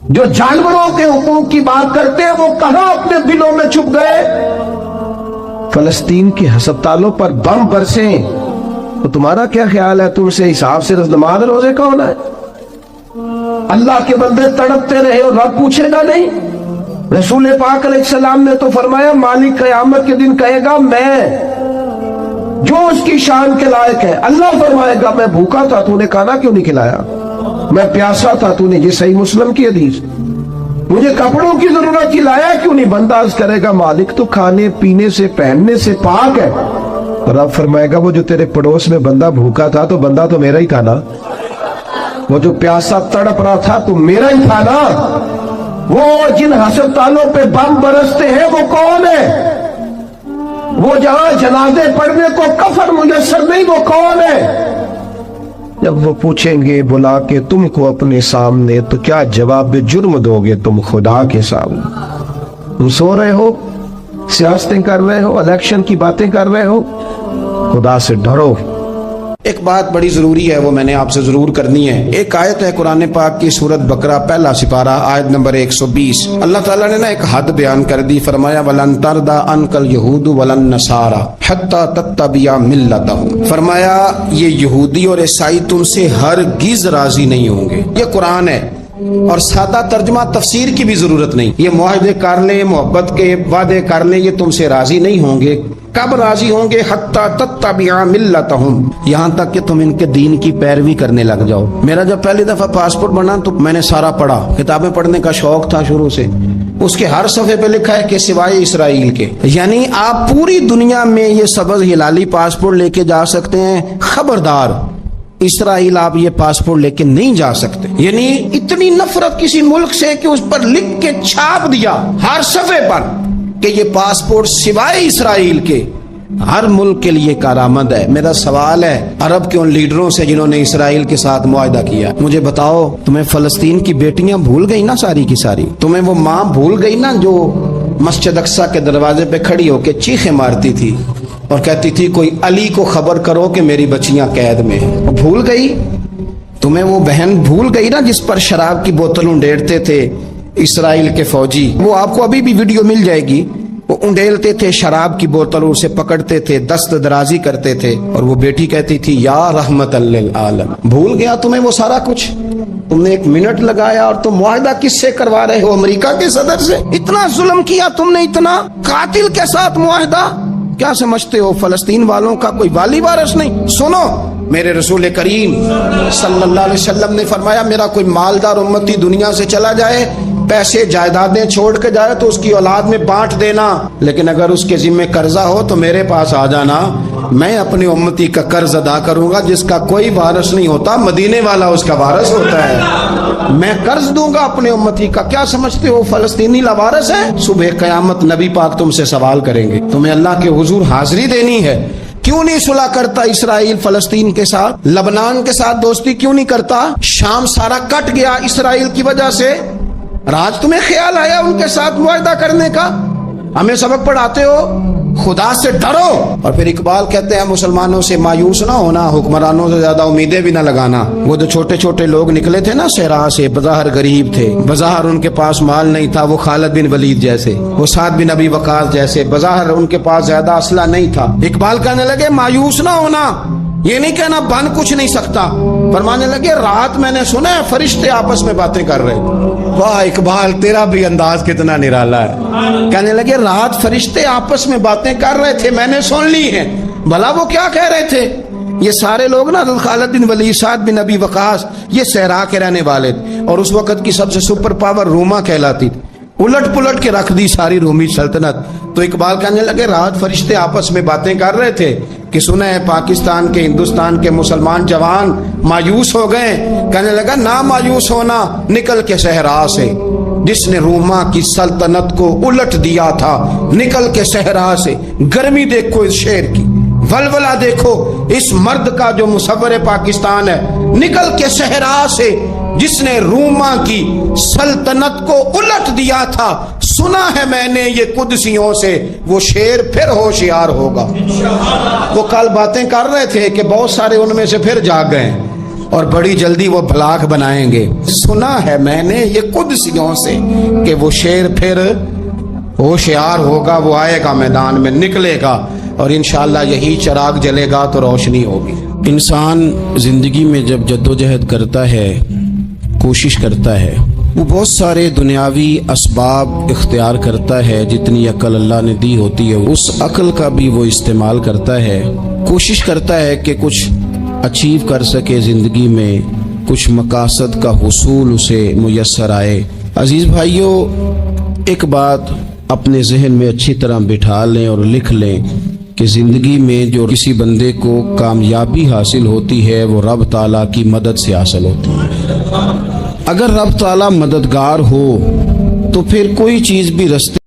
جو جانوروں کے حقوق کی بات کرتے ہیں وہ کہاں اپنے دلوں میں چھپ گئے؟ فلسطین کے ہسپتالوں پر بم برسیں تو تمہارا کیا خیال ہے؟ تم سے حساب سے نماز روزے کون ہے؟ اللہ کے بندے تڑپتے رہے اور رب پوچھے گا نہیں؟ رسول پاک علیہ السلام نے تو فرمایا مالک قیامت کے دن کہے گا میں جو اس کی شان کے لائق ہے۔ اللہ فرمائے گا میں بھوکا تھا تو نے کھانا کیوں نہیں کھلایا، میں پیاسا تھا تو نے، یہ صحیح مسلم کی حدیث، مجھے کپڑوں کی ضرورت تھی لایا کیوں نہیں؟ بندہ عرض کرے گا مالک تو کھانے پینے سے پہننے سے پاک ہے۔ اور رب فرمائے گا وہ جو تیرے پڑوس میں بندہ بھوکا تھا تو بندہ تو میرا ہی تھا نا، وہ جو پیاسا تڑپ رہا تھا تو میرا ہی تھا نا، وہ جن ہسپتالوں پہ بم برستے ہیں وہ کون ہے؟ وہ جہاں جنازے پڑھنے کو کفن میسر نہیں وہ کون ہے؟ جب وہ پوچھیں گے بلا کے تم کو اپنے سامنے تو کیا جواب جرم دو گے تم خدا کے سامنے؟ تم سو رہے ہو، سیاستیں کر رہے ہو، الیکشن کی باتیں کر رہے ہو، خدا سے ڈرو۔ ایک بات بڑی ضروری ہے وہ میں نے آپ سے ضرور کرنی ہے۔ ایک آیت ہے قرآن پاک کی سورت بقرہ پہلا سپارہ آیت نمبر 120۔ اللہ تعالیٰ نے ایک حد بیان کر دی، فرمایا وَلَن تَرْضَىٰ عَنْكَ الْيَهُودُ وَلَا النَّصَارَىٰ حَتَّىٰ تَتَّبِعَ مِلَّتَهُمْ۔ فرمایا یہ یہودی اور عیسائی تم سے ہرگز راضی نہیں ہوں گے۔ یہ قرآن ہے اور سادہ ترجمہ تفسیر کی بھی ضرورت نہیں۔ یہ معاہدے کر لیں، محبت کے وعدے کر لیں، یہ تم سے راضی نہیں ہوں گے۔ کب راضی ہوں گے؟ حتی تتبع ملتہم، یہاں تک کہ تم ان کے دین کی پیروی کرنے لگ جاؤ۔ میرا جب پہلی دفعہ پاسپورٹ بنا تو میں نے سارا پڑھا، کتابیں پڑھنے کا شوق تھا شروع سے۔ اس کے ہر صفحے پہ لکھا ہے کہ سوائے اسرائیل کے، یعنی آپ پوری دنیا میں یہ سبز ہلالی پاسپورٹ لے کے جا سکتے ہیں، خبردار اسرائیل آپ یہ پاسپورٹ لے کے نہیں جا سکتے۔ یعنی اتنی نفرت کسی ملک سے کہ اس پر لکھ کے چھاپ دیا ہر صفحے پر کہ یہ پاسپورٹ سوائے اسرائیل کے ہر ملک کے لیے کارآمد ہے۔ میرا سوال ہے عرب کے ان لیڈروں سے جنہوں نے اسرائیل کے ساتھ معاہدہ کیا، مجھے بتاؤ تمہیں فلسطین کی بیٹیاں بھول گئی نا ساری کی ساری؟ تمہیں وہ ماں بھول گئی نا جو مسجد اقصی کے دروازے پہ کھڑی ہو کے چیخیں مارتی تھی اور کہتی تھی کوئی علی کو خبر کرو کہ میری بچیاں قید میں ہیں؟ وہ بھول گئی؟ تمہیں وہ بہن بھول گئی نا جس پر شراب کی بوتل انڈیڑتے تھے اسرائیل کے فوجی؟ وہ آپ کو ابھی بھی ویڈیو مل جائے گی، وہ انڈیلتے تھے شراب کی بوتل، اسے پکڑتے تھے، دست درازی کرتے تھے، اور وہ بیٹی کہتی تھی یا رحمت للعالم۔ بھول گیا تمہیں وہ سارا کچھ؟ تم نے 1 منٹ لگایا اور تم معاہدہ کس سے کروا رہے ہو؟ امریکہ کے صدر سے؟ اتنا ظلم کیا تم نے، اتنا قاتل کے ساتھ معاہدہ؟ کیا سمجھتے ہو فلسطین والوں کا کوئی والی وارث نہیں؟ سنو، میرے رسول کریم صلی اللہ علیہ وسلم نے فرمایا میرا کوئی مالدار امتی دنیا سے چلا جائے، پیسے جائیدادیں چھوڑ کے جائے تو اس کی اولاد میں بانٹ دینا، لیکن اگر اس کے ذمہ قرضہ ہو تو میرے پاس آ جانا، میں اپنے امتی کا قرض ادا کروں گا۔ جس کا کوئی وارث نہیں ہوتا مدینے والا اس کا وارث ہوتا ہے، میں قرض دوں گا اپنے امتی کا۔ کیا سمجھتے ہو فلسطینی لاوارث ہے؟ صبح قیامت نبی پاک تم سے سوال کریں گے، تمہیں اللہ کے حضور حاضری دینی ہے۔ کیوں نہیں صلح کرتا اسرائیل فلسطین کے ساتھ؟ لبنان کے ساتھ دوستی کیوں نہیں کرتا؟ شام سارا کٹ گیا اسرائیل کی وجہ سے، آج تمہیں خیال آیا ان کے ساتھ معاہدہ کرنے کا؟ ہمیں سبق پڑھاتے ہو، خدا سے ڈرو۔ اور پھر اقبال کہتے ہیں مسلمانوں سے مایوس نہ ہونا، حکمرانوں سے زیادہ امیدیں بھی نہ لگانا۔ وہ جو چھوٹے چھوٹے لوگ نکلے تھے نا صحرا سے، بظاہر غریب تھے، بظاہر ان کے پاس مال نہیں تھا، وہ خالد بن ولید جیسے، وہ سعد بن ابی وقاص جیسے، بظاہر ان کے پاس زیادہ اسلحہ نہیں تھا۔ اقبال کہنے لگے مایوس نہ ہونا، یہ نہیں کہنا بن کچھ نہیں سکتا، فرمانے لگے رات میں نے سنا ہے فرشتے آپس میں باتیں کر رہے۔ واہ اقبال تیرا بھی انداز کتنا نرالا ہے۔ کہنے لگے رات فرشتے آپس میں باتیں کر رہے تھے، میں نے سن لی ہیں۔ بھلا وہ کیا کہہ رہے تھے؟ یہ سارے لوگ نا خالد بن ولید، سعد بن ابی وقاص، یہ صحرا کے رہنے والے تھے، اور اس وقت کی سب سے سپر پاور روما کہلاتی تھی، الٹ پلٹ کے رکھ دی ساری رومی سلطنت۔ تو اقبال کہنے لگے رات فرشتے آپس میں باتیں کر رہے تھے کہ سنا ہے پاکستان کے ہندوستان کے مسلمان جوان مایوس ہو گئے۔ کہنے لگا نہ مایوس ہونا، نکل کے صحرا سے، جس نے روما کی سلطنت کو الٹ دیا تھا، نکل کے صحرا سے۔ گرمی دیکھو اس شیر کی، ولولہ دیکھو اس مرد کا جو مصور پاکستان ہے، نکل کے صحرا سے جس نے روما کی سلطنت کو الٹ دیا تھا۔ سنا ہے میں نے یہ قدسیوں سے، وہ شیر پھر ہوشیار ہوگا۔ وہ کل باتیں کر رہے تھے کہ بہت سارے ان میں سے پھر جاگ گئے، اور بڑی جلدی وہ بلاک بنائیں گے. سنا ہے میں نے یہ قدسیوں سے کہ وہ شیر پھر ہوشیار ہوگا, وہ آئے گا میدان میں, نکلے گا اور انشاءاللہ یہی چراغ جلے گا تو روشنی ہوگی. انسان زندگی میں جب جدوجہد کرتا ہے, کوشش کرتا ہے, وہ بہت سارے دنیاوی اسباب اختیار کرتا ہے. جتنی عقل اللہ نے دی ہوتی ہے اس عقل کا بھی وہ استعمال کرتا ہے, کوشش کرتا ہے کہ کچھ اچیو کر سکے زندگی میں, کچھ مقاصد کا حصول اسے میسر آئے. عزیز بھائیوں, ایک بات اپنے ذہن میں اچھی طرح بٹھا لیں اور لکھ لیں کہ زندگی میں جو کسی بندے کو کامیابی حاصل ہوتی ہے وہ رب تعالیٰ کی مدد سے حاصل ہوتی ہے. اگر رب تعالیٰ مددگار ہو تو پھر کوئی چیز بھی رستے